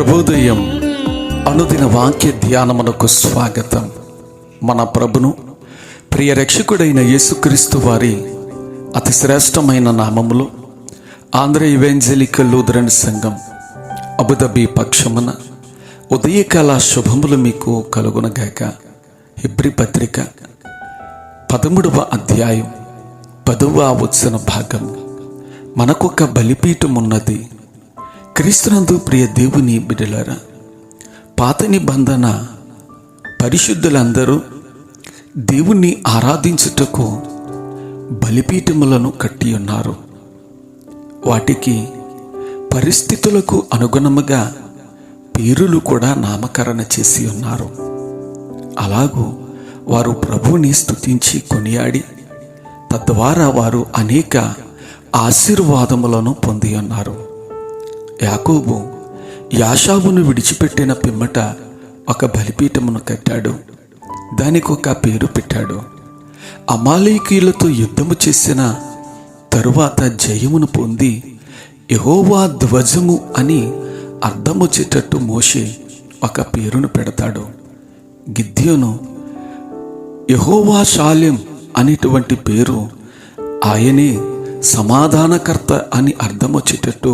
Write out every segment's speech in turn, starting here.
ప్రభుదయం అనుదిన వాక్య ధ్యానమునకు స్వాగతం. మన ప్రభును ప్రియ రక్షకుడైన యేసుక్రీస్తు వారి అతి శ్రేష్టమైన నామములో ఆంధ్ర ఈవెంజలికల్ లూథరన్ సంఘం అబుదాబి పక్షమున ఉదయకాల శుభములు మీకు కలుగునగాక. హెబ్రీ పత్రిక 13వ అధ్యాయం 10వ వచన భాగం. మనకొక బలిపీఠం ఉన్నది. క్రీస్తునందు ప్రియ దేవుని బిడ్డలారా, పాత నిబంధన పరిశుద్ధులందరూ దేవుణ్ణి ఆరాధించుటకు బలిపీఠములను కట్టి ఉన్నారు. వాటికి పరిస్థితులకు అనుగుణముగా పేరులు కూడా నామకరణ చేసి ఉన్నారు. అలాగూ వారు ప్రభువుని స్తుతించి కొనియాడి తద్వారా వారు అనేక ఆశీర్వాదములను పొంది ఉన్నారు. యాకోబు యాషావును విడిచిపెట్టిన పిమ్మట ఒక బలిపీఠమును కట్టాడు. దానికి ఒక పేరు పెట్టాడు. అమాలేకీయులతో యుద్ధము చేసిన తరువాత జయమును పొంది యెహోవా ధ్వజము అని అర్థమొచ్చేటట్టు మోషే ఒక పేరును పెడతాడు. గిద్యోను యెహోవా షాలెం అనేటువంటి పేరు, ఆయనే సమాధానకర్త అని అర్థమొచ్చేటట్టు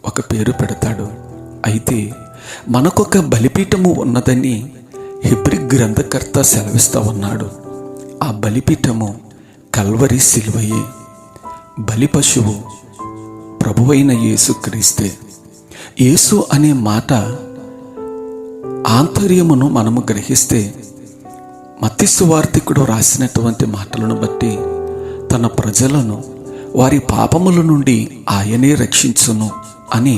ఒక పేరు పెడతాడు. అయితే మనకొక బలిపీఠము ఉన్నదని హెబ్రీ గ్రంథకర్త సెలవిస్తూ ఉన్నాడు. ఆ బలిపీఠము కల్వరి సిలువయే. బలి పశువు ప్రభువైన యేసుక్రీస్తే. యేసు అనే మాట ఆంతర్యమును మనము గ్రహిస్తే మత్తయి సువార్తికుడు రాసినటువంటి మాటలను బట్టి తన ప్రజలను వారి పాపముల నుండి ఆయనే రక్షించును అని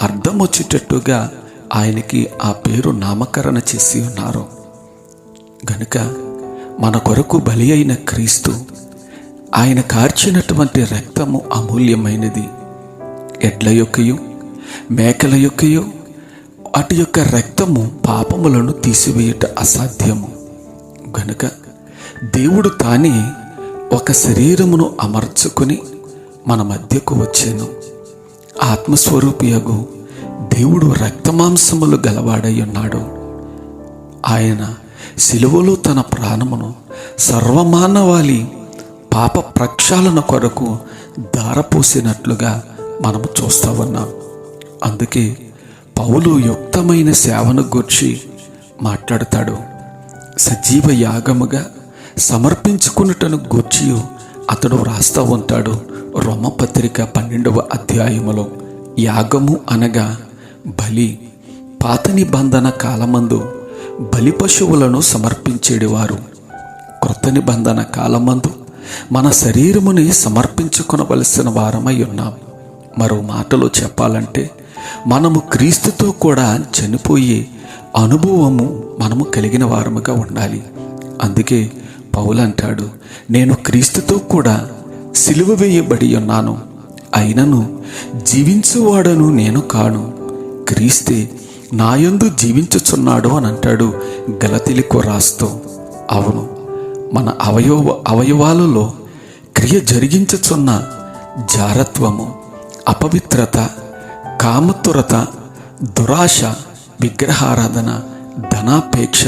అర్థం వచ్చేటట్టుగా ఆయనకి ఆ పేరు నామకరణ చేసి ఉన్నారు. గనుక మన కొరకు బలి అయిన క్రీస్తు, ఆయన కార్చినటువంటి రక్తము అమూల్యమైనది. ఎడ్ల యొక్కయు మేకల యొక్కయు అటు యొక్క రక్తము పాపములను తీసివేయుట అసాధ్యము. గనుక దేవుడు తానే ఒక శరీరమును అమర్చుకుని మన మధ్యకు వచ్చాను. ఆత్మస్వరూపియగు దేవుడు రక్తమాంసములు గలవాడై ఉన్నాడు. ఆయన సిలువలో తన ప్రాణమును సర్వమానవాళి పాప ప్రక్షాళన కొరకు ధారపోసినట్లుగా మనము చూస్తూ ఉన్నాం. అందుకే పౌలు యుక్తమైన సేవను గూర్చి మాట్లాడతాడు. సజీవ యాగముగా సమర్పించుకున్నటను గూర్చి అతడు వ్రాస్తూ ఉంటాడు. రోమపత్రిక 12వ అధ్యాయములో యాగము అనగా బలి. పాత నిబంధన కాలమందు బలి పశువులను సమర్పించేవారు. క్రొత్త నిబంధన కాలమందు మన శరీరముని సమర్పించుకొనవలసిన వారమై ఉన్నాం. మరో మాటలో చెప్పాలంటే మనము క్రీస్తుతో కూడా చనిపోయే అనుభవము మనము కలిగిన వారముగా ఉండాలి. అందుకే పౌలు అంటాడు, నేను క్రీస్తుతో కూడా సిలువ వేయబడి ఉన్నాను, అయినను జీవించువాడను నేను కాను, క్రీస్తే నాయందు జీవించుచున్నాడు అని అంటాడు గలతీయులకు రాస్తూ. అవును, మన అవయవాలలో క్రియ జరిగించుచున్న జారత్వము, అపవిత్రత, కామతురత, దురాశ, విగ్రహారాధన, ధనాపేక్ష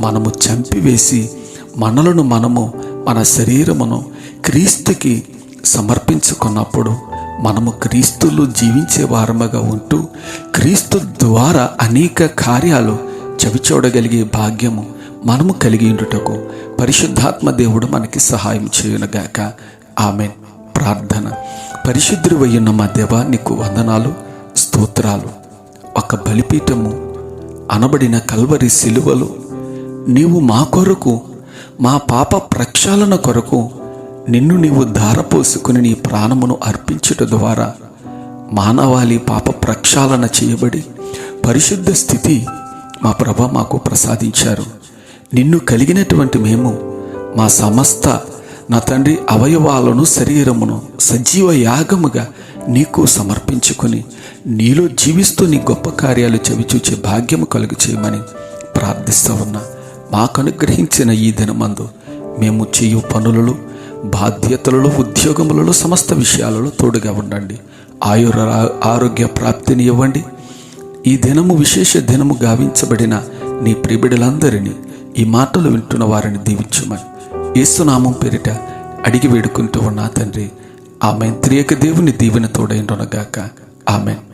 మనము చంపివేసి మనలను మనము మన శరీరమును క్రీస్తుకి సమర్పించుకున్నప్పుడు మనము క్రీస్తులో జీవించే వారముగా ఉంటూ క్రీస్తు ద్వారా అనేక కార్యాలు చవిచూడగలిగే భాగ్యము మనము కలిగి ఉండుటకు పరిశుద్ధాత్మ దేవుడు మనకి సహాయం చేయునుగాక. ఆమేన్. ప్రార్థన. పరిశుద్ధుడైన మా దేవా, నీకు వందనాలు, స్తోత్రాలు. ఒక బలిపీఠము అనబడిన కల్వరి సిలువలో నీవు మా కొరకు, మా పాప ప్రక్షాళన కొరకు నిన్ను నీవు ధారపోసుకుని నీ ప్రాణమును అర్పించుట ద్వారా మానవాళి పాప ప్రక్షాళన చేయబడి పరిశుద్ధ స్థితి మా ప్రభ మాకు ప్రసాదించారు. నిన్ను కలిగినటువంటి మేము మా సమస్త నా తండ్రి అవయవాలను, శరీరమును సజీవ యాగముగా నీకు సమర్పించుకొని నీలో జీవిస్తూ నీ గొప్ప కార్యాలు చవిచూచే భాగ్యము కలుగు చేయమని ప్రార్థిస్తూ ఉన్నా. మాకు అనుగ్రహించిన ఈ దినమందు మేము చేయు పనులలో, బాధ్యతలలో, ఉద్యోగములలో, సమస్త విషయాలలో తోడుగా ఉండండి. ఆరోగ్య ప్రాప్తిని ఇవ్వండి. ఈ దినము విశేష దినము గావించబడిన నీ ప్రియబిడ్డలందరినీ, ఈ మాటలు వింటున్న వారిని దీవించుమని యేసునామం పేరిట అడిగి వేడుకుంటూ ఉన్నా తండ్రి. ఆమెన్. త్రియక దేవుని దీవెన తోడైండునగాక. ఆమెన్.